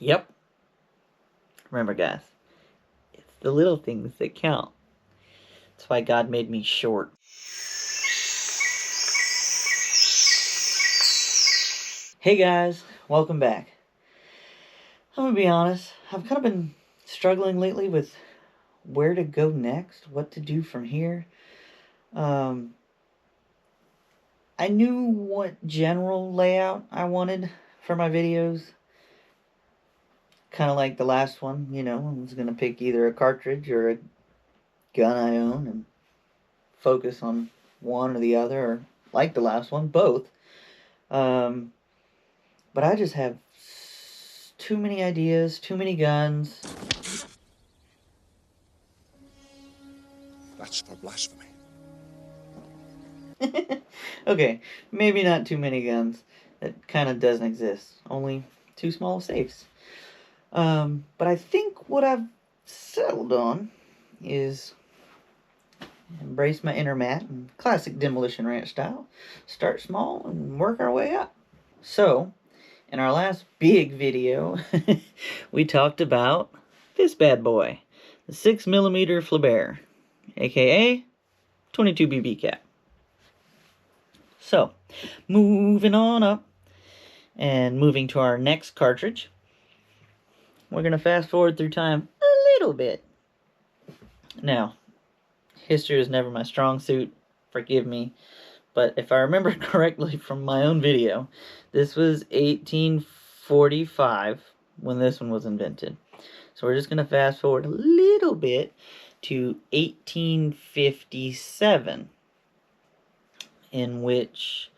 Yep. Remember, guys, it's the little things that count. That's why God made me short. Hey guys, welcome back. I'm gonna be honest, I've kind of been struggling lately with where to go next, what to do from here. I knew what general layout I wanted for my videos. Kind of like the last one, I was gonna pick either a cartridge or a gun I own and focus on one or the other, or like the last one, both. But I just have too many ideas, too many guns. That's for blasphemy. Okay, maybe not too many guns. That kind of doesn't exist. Only too small safes. But I think what I've settled on is embrace my inner Matt in classic Demolition Ranch style. Start small and work our way up. So, in our last big video, we talked about this bad boy, the 6mm Flabert, aka 22 BB cap. So, moving on up and moving to our next cartridge, we're going to fast forward through time a little bit. Now, history is never my strong suit, forgive me, but if I remember correctly from my own video, this was 1845 when this one was invented. So we're just going to fast forward a little bit to 1857, in which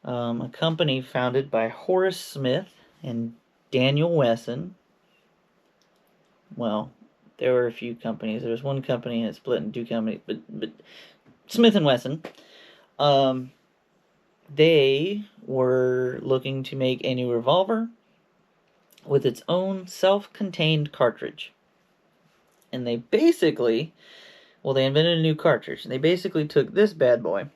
a company founded by Horace Smith and Daniel Wesson. Well, there were a few companies. There was one company and it split into two companies, but Smith and Wesson, they were looking to make a new revolver with its own self-contained cartridge. And they basically, they invented a new cartridge. They basically took this bad boy,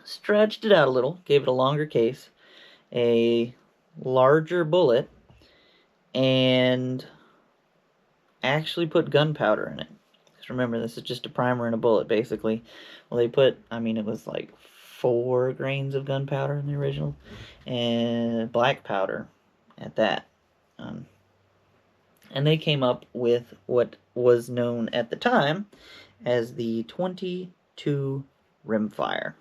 stretched it out a little, gave it a longer case, a larger bullet, and actually put gunpowder in it. Because remember, this is just a primer and a bullet, basically. Well, they put, it was like 4 grains of gunpowder in the original, and black powder at that. And they came up with what was known at the time as the 22 rimfire.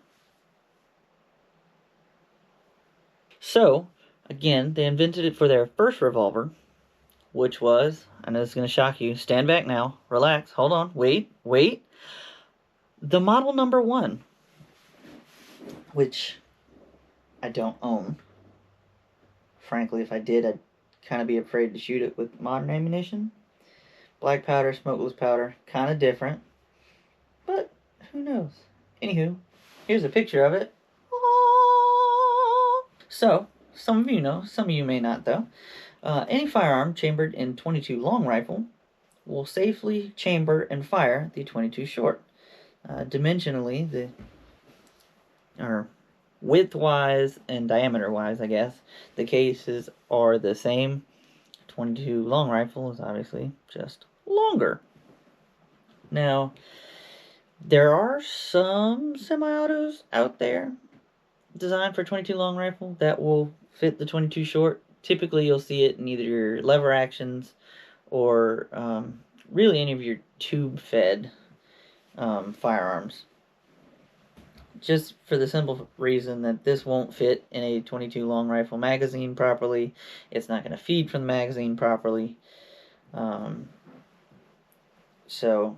So, again, they invented it for their first revolver, which was, I know this is going to shock you, stand back now, relax, hold on, wait, the model number 1, which I don't own. Frankly, if I did, I'd kind of be afraid to shoot it with modern ammunition. Black powder, smokeless powder, kind of different, but who knows. Anywho, here's a picture of it. So, some of you know, some of you may not though. Any firearm chambered in 22 long rifle will safely chamber and fire the 22 short. Dimensionally, or width-wise and diameter-wise, I guess, the cases are the same. 22 long rifle is obviously just longer. Now, there are some semi-autos out there designed for 22 long rifle that will fit the 22 short. Typically, you'll see it in either your lever actions or really any of your tube-fed firearms. Just for the simple reason that this won't fit in a 22 long rifle magazine properly. It's not going to feed from the magazine properly. So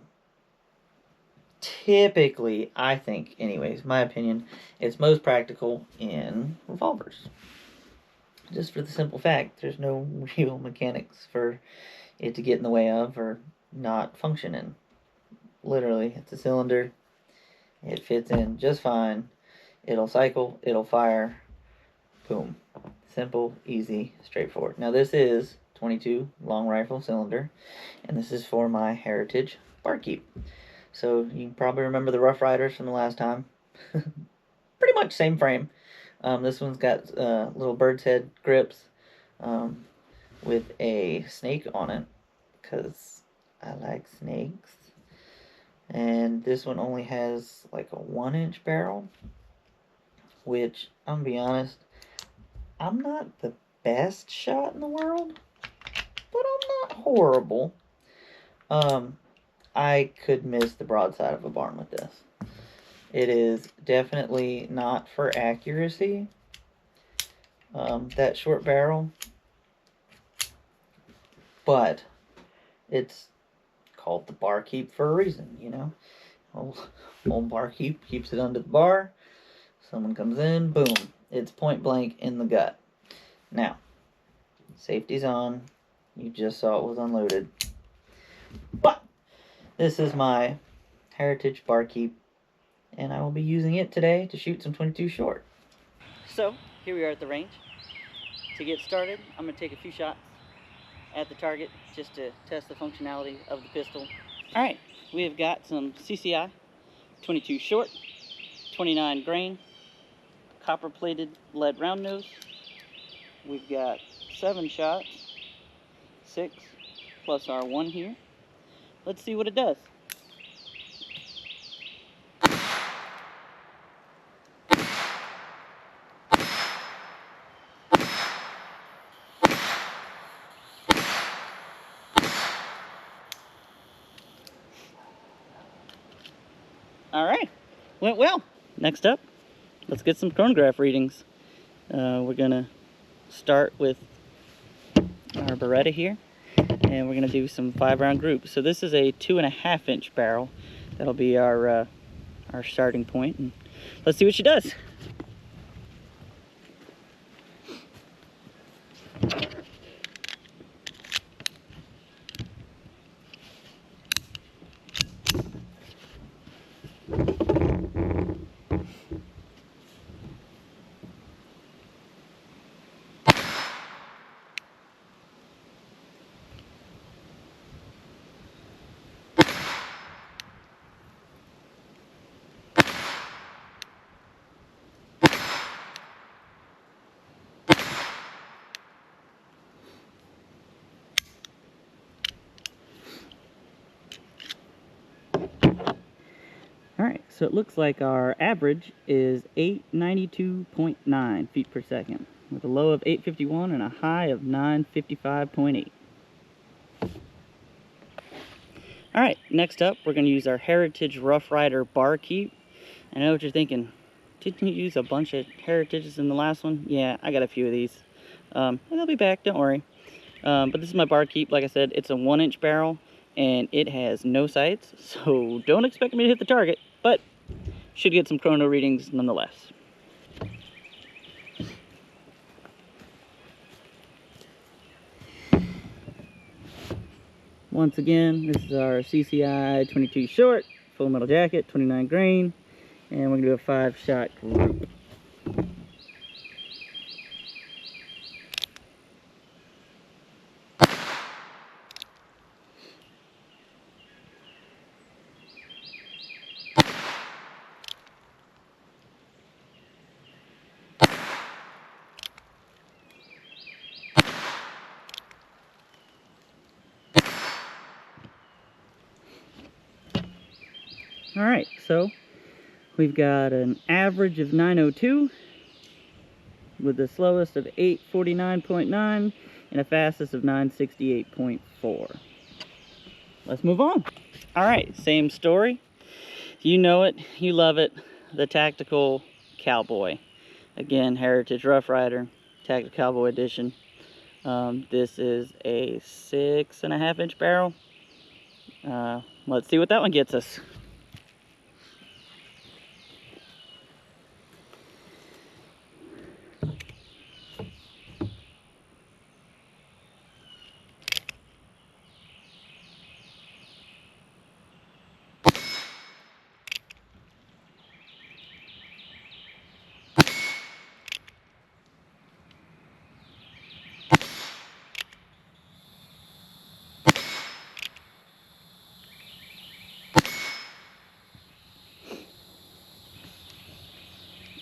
typically, I think, anyways, my opinion, it's most practical in revolvers. Just for the simple fact, there's no real mechanics for it to get in the way of or not function in. Literally, it's a cylinder. It fits in just fine. It'll cycle, it'll fire. Boom. Simple, easy, straightforward. Now this is 22 long rifle cylinder, and this is for my Heritage barkeep. So you can probably remember the Rough Riders from the last time. Pretty much same frame. This one's got little bird's head grips. with a snake on it because I like snakes. And this one only has like a 1-inch barrel, which I'm gonna be honest, I'm not the best shot in the world, but I'm not horrible. Um, I could miss the broadside of a barn with this. It is definitely not for accuracy, that short barrel, but it's called the barkeep for a reason, you know? Old barkeep keeps it under the bar. Someone comes in, boom, it's point blank in the gut. Now, safety's on. You just saw it was unloaded. But this is my Heritage barkeep, and I will be using it today to shoot some 22 short. So, here we are at the range. To get started, I'm going to take a few shots at the target just to test the functionality of the pistol. Alright, we have got some CCI 22 short, 29 grain, copper plated lead round nose. We've got 7 shots, 6 plus our 1 here. Let's see what it does. Alright, went well. Next up, let's get some chronograph readings. We're gonna start with our Beretta here, and we're gonna do some 5-round groups. So this is a 2.5-inch barrel. That'll be our starting point, and let's see what she does. Alright, so it looks like our average is 892.9 feet per second, with a low of 851 and a high of 955.8. Alright, next up we're going to use our Heritage Rough Rider bar keep. I know what you're thinking, didn't you use a bunch of Heritages in the last one? Yeah, I got a few of these. And they'll be back, don't worry. But this is my bar keep. Like I said, it's a 1-inch barrel, and it has no sights, so don't expect me to hit the target, but should get some chrono readings nonetheless. Once again, this is our CCI 22 short, full metal jacket, 29 grain, and we're gonna do a 5-shot group. Alright, so we've got an average of 902 with the slowest of 849.9 and a fastest of 968.4. Let's move on. Alright, same story. You know it, you love it, the Tactical Cowboy. Again, Heritage Rough Rider, Tactical Cowboy Edition. This is a 6.5-inch barrel. Let's see what that one gets us.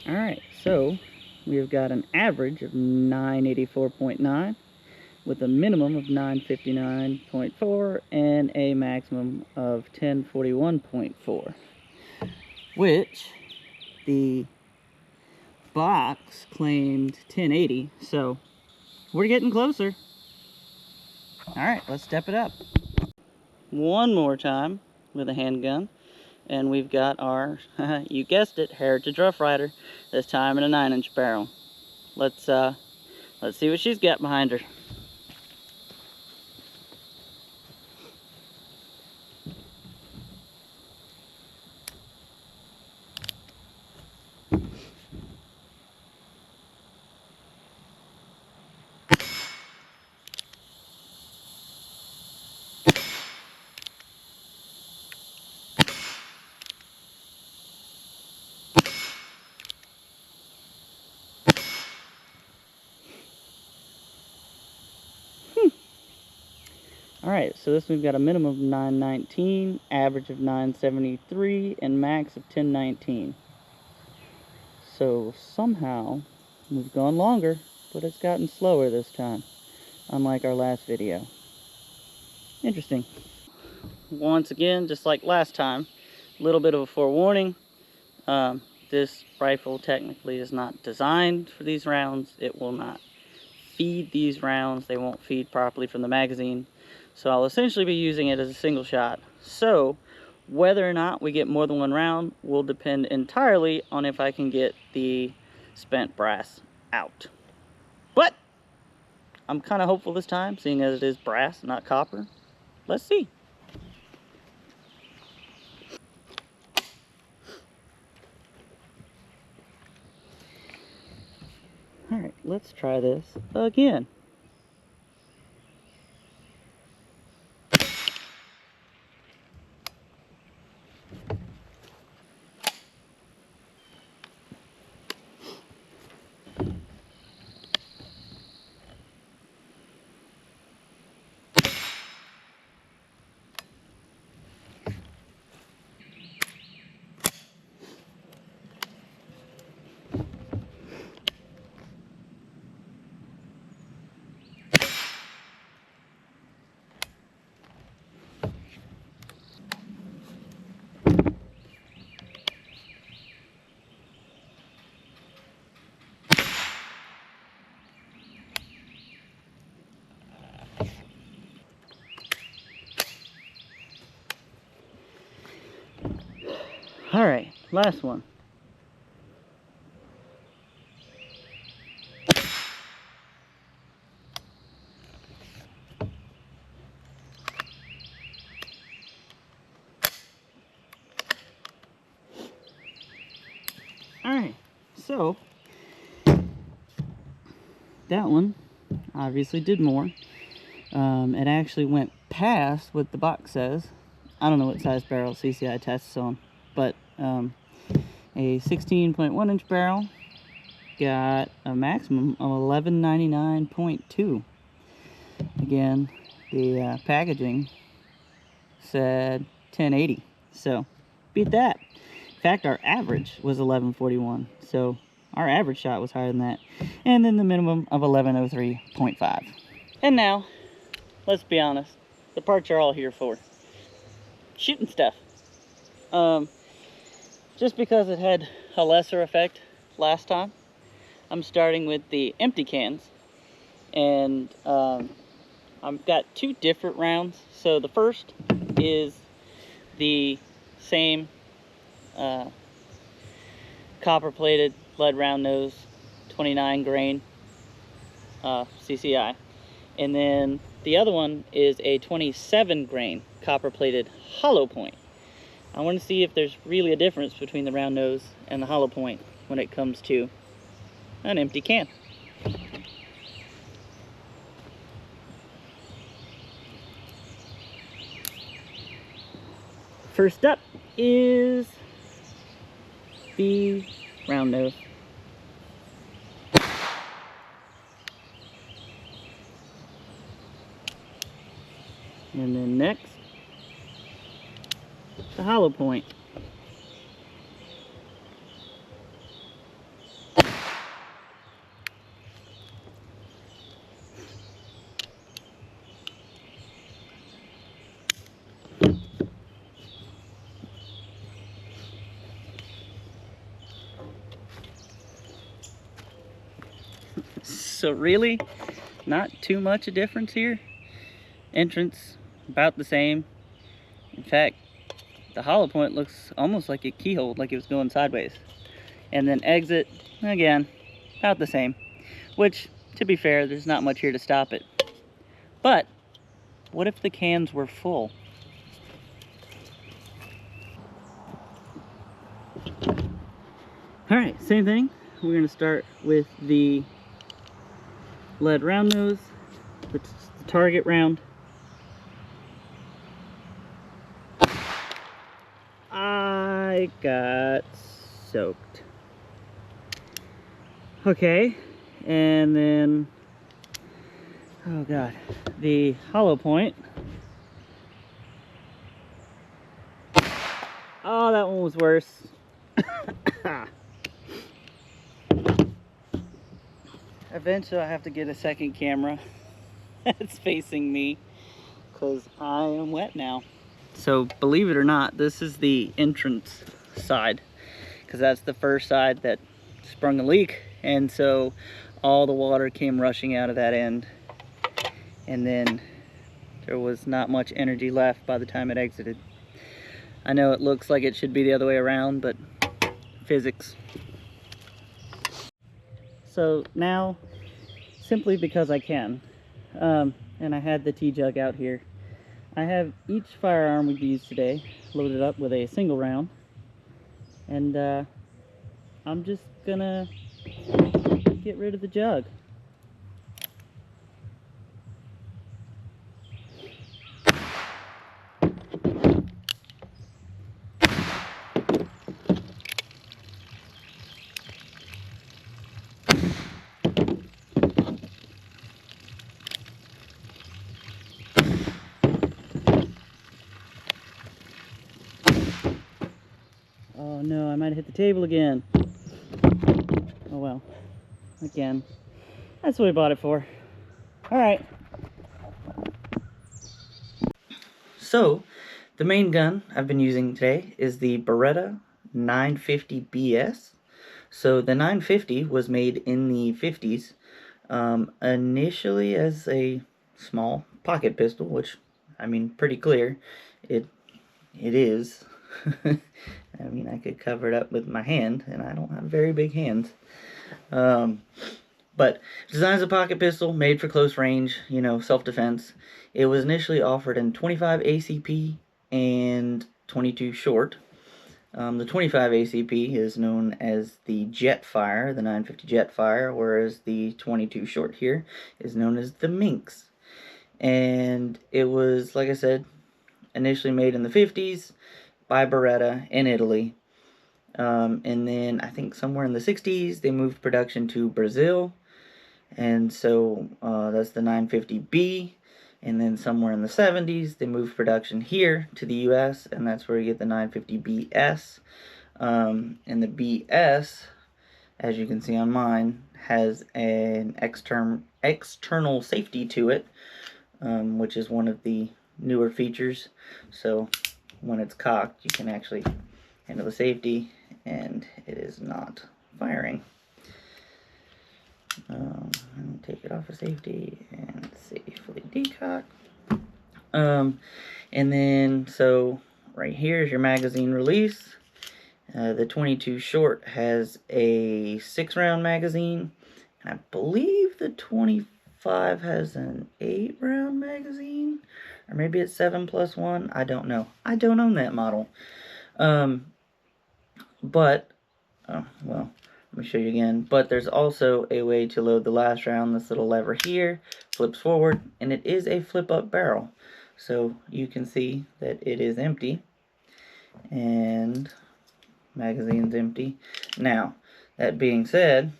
Alright, so we've got an average of 984.9 with a minimum of 959.4 and a maximum of 1041.4, which the box claimed 1080, so we're getting closer. All right, let's step it up. One more time with a handgun, and we've got our, you guessed it, Heritage Rough Rider, this time in a 9-inch barrel. Let's see what she's got behind her. Alright, so this we've got a minimum of 919, average of 973, and max of 1019. So somehow we've gone longer, but it's gotten slower this time, unlike our last video. Interesting. Once again, just like last time, a little bit of a forewarning. This rifle technically is not designed for these rounds. It will not feed these rounds. They won't feed properly from the magazine. So I'll essentially be using it as a single shot. So whether or not we get more than one round will depend entirely on if I can get the spent brass out. But I'm kind of hopeful this time, seeing as it is brass, not copper. Let's see. All right, let's try this again. All right, last one. All right, so that one obviously did more. It actually went past what the box says. I don't know what size barrel CCI tests on, but a 16.1 inch barrel got a maximum of 1199.2. Again, the packaging said 1080, so beat that. In fact, our average was 1141, so our average shot was higher than that. And then the minimum of 1103.5. And now, let's be honest, the parts are all here for shooting stuff. Just because it had a lesser effect last time, I'm starting with the empty cans. And I've got two different rounds. So the first is the same copper plated lead round nose 29 grain CCI, and then the other one is a 27 grain copper plated hollow point. I want to see if there's really a difference between the round nose and the hollow point when it comes to an empty can. First up is the round nose. And then next, the hollow point. So really, not too much a difference here. Entrance, about the same. In fact, the hollow point looks almost like it keyholed, like it was going sideways. And then exit, again, about the same. Which, to be fair, there's not much here to stop it. But, what if the cans were full? Alright, same thing. We're going to start with the lead round nose, the target round. I got soaked. Okay, and then, oh god, the hollow point. Oh, that one was worse. Eventually I have to get a second camera that's facing me because I am wet now. So believe it or not, this is the entrance side, because that's the first side that sprung a leak, and so all the water came rushing out of that end, and then there was not much energy left by the time it exited. I know it looks like it should be the other way around, but physics. So now, simply because I can, and I had the tea jug out here, I have each firearm we've used today loaded up with a single round, and I'm just gonna get rid of the jug. Oh no, I might have hit the table again. Oh well, again, that's what we bought it for. All right. So, the main gun I've been using today is the Beretta 950 BS. So the 950 was made in the 50s, initially as a small pocket pistol, which, I mean, pretty clear, it is. I mean, I could cover it up with my hand, and I don't have very big hands. But designed as a pocket pistol, made for close range, you know, self-defense. It was initially offered in 25 ACP and 22 short. The 25 ACP is known as the Jetfire, the 950 Jetfire, whereas the 22 short here is known as the Minx. And it was, like I said, initially made in the 50s by Beretta in Italy. And then I think somewhere in the 60s they moved production to Brazil, and so that's the 950B. And then somewhere in the 70s they moved production here to the US, and that's where you get the 950BS. And the BS, as you can see on mine, has an external safety to it, which is one of the newer features. So when it's cocked, you can actually handle the safety, and it is not firing. And take it off of safety and safely decock. And then, so right here is your magazine release. The 22 short has a 6-round magazine. I believe the 25 has an 8-round magazine, or maybe it's 7+1. I don't know. I don't own that model. But, oh, well, let me show you again. But there's also a way to load the last round. This little lever here flips forward, and it is a flip-up barrel. So you can see that it is empty, and magazine's empty. Now, that being said,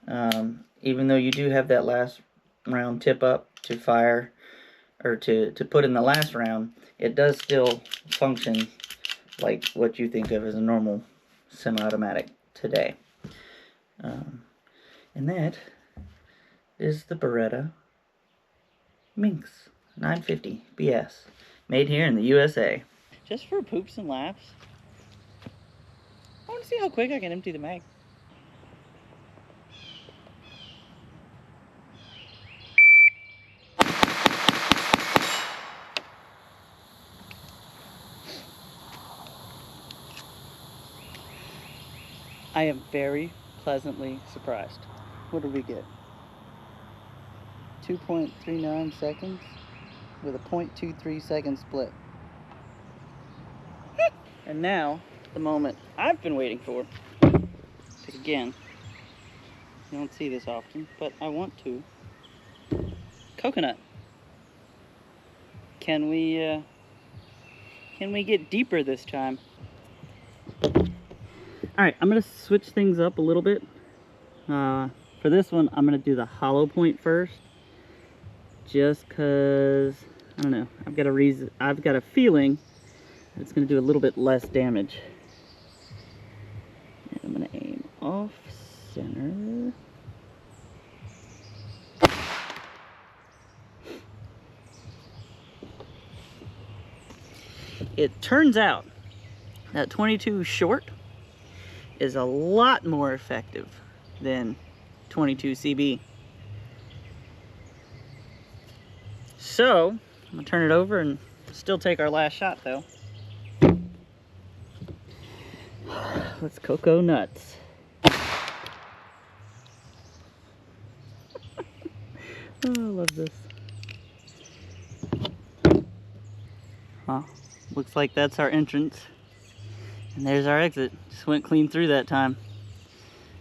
even though you do have that last round tip up to fire, or to put in the last round, it does still function like what you think of as a normal semi-automatic today. And that is the Beretta Minx 950 BS, made here in the USA. Just for poops and laughs, I want to see how quick I can empty the mag. I am very pleasantly surprised. What did we get? 2.39 seconds with a 0.23 second split. And now, the moment I've been waiting for. Because again, you don't see this often, but I want to. Coconut. Can we get deeper this time? Alright, I'm going to switch things up a little bit. For this one, I'm going to do the hollow point first. Just because, I don't know, I've got a feeling that it's going to do a little bit less damage. And I'm going to aim off center. It turns out that 22 short is a lot more effective than 22 CB. So, I'm gonna turn it over and still take our last shot though. Let's cocoa nuts. Oh, I love this. Huh. Looks like that's our entrance. And there's our exit. Just went clean through that time.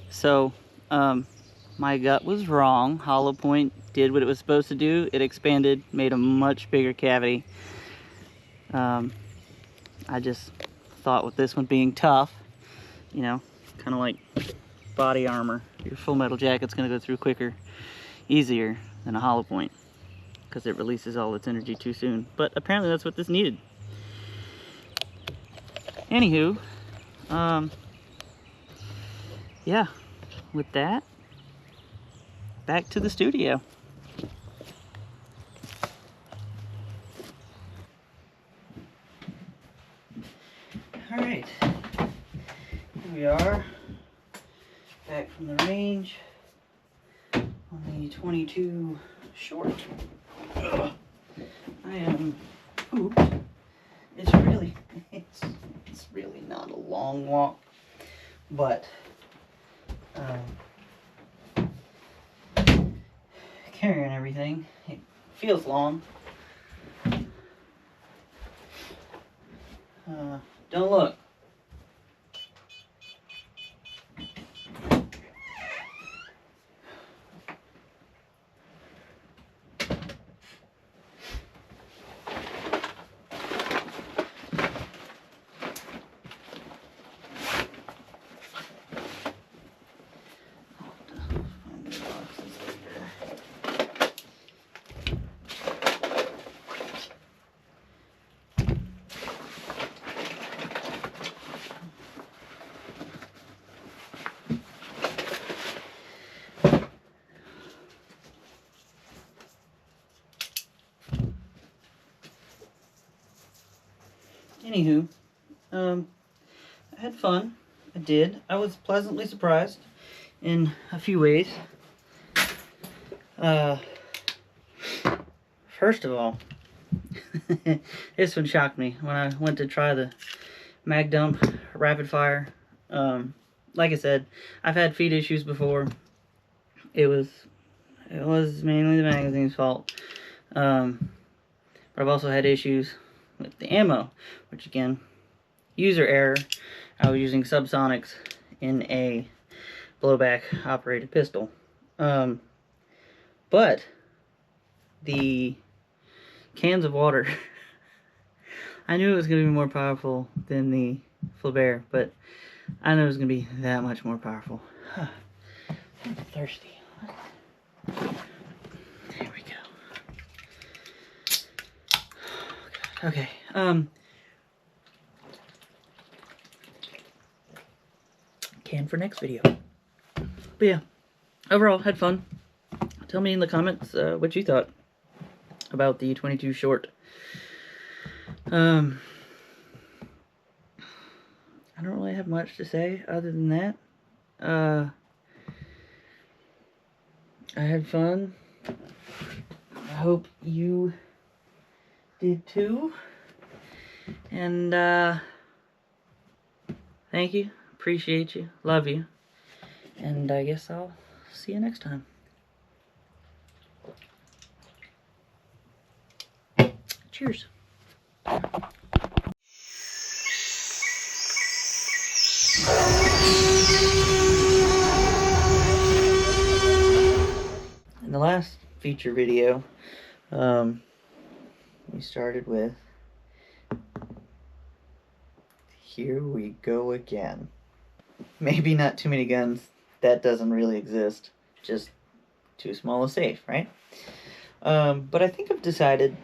So, my gut was wrong. Hollow point did what it was supposed to do. It expanded, made a much bigger cavity. I just thought with this one being tough, you know, kind of like body armor, your full metal jacket's gonna go through quicker, easier than a hollow point because it releases all its energy too soon. But apparently that's what this needed. Anywho, yeah, with that, back to the studio. All right, here we are, back from the range on the 22 short. Ugh. I am pooped. It's really not a long walk, but carrying everything, it feels long. Don't look. Anywho, I had fun. I did. I was pleasantly surprised in a few ways. First of all, this one shocked me when I went to try the mag dump rapid fire. Like I said, I've had feed issues before. It was mainly the magazine's fault. But I've also had issues with the ammo, which again, user error. I was using subsonics in a blowback operated pistol. But the cans of water, I knew it was going to be more powerful than the Flaubert, but I knew it was going to be that much more powerful. I'm thirsty. There we go. Oh, okay. Can for next video. But yeah, overall, had fun. Tell me in the comments what you thought about the 22 short. I don't really have much to say other than that. I had fun. I hope you did too. And thank you. Appreciate you. Love you. And I guess I'll see you next time. Cheers. In the last feature video, we started with Here We Go Again. Maybe not too many guns. That doesn't really exist. Just too small a safe, right? But I think I've decided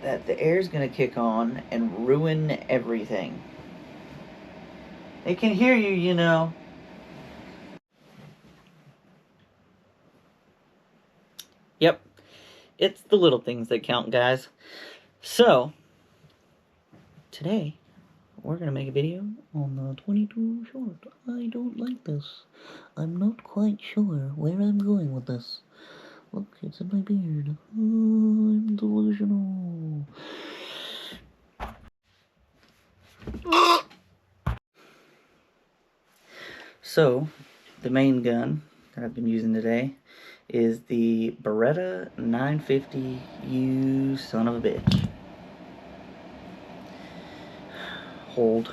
that the air's gonna kick on and ruin everything. They can hear you, you know. Yep, it's the little things that count, guys. So, today, we're gonna make a video on the 22 short. I don't like this. I'm not quite sure where I'm going with this. Look, it's in my beard. Oh, I'm delusional. So, the main gun that I've been using today is the Beretta 950, you son of a bitch. Hold.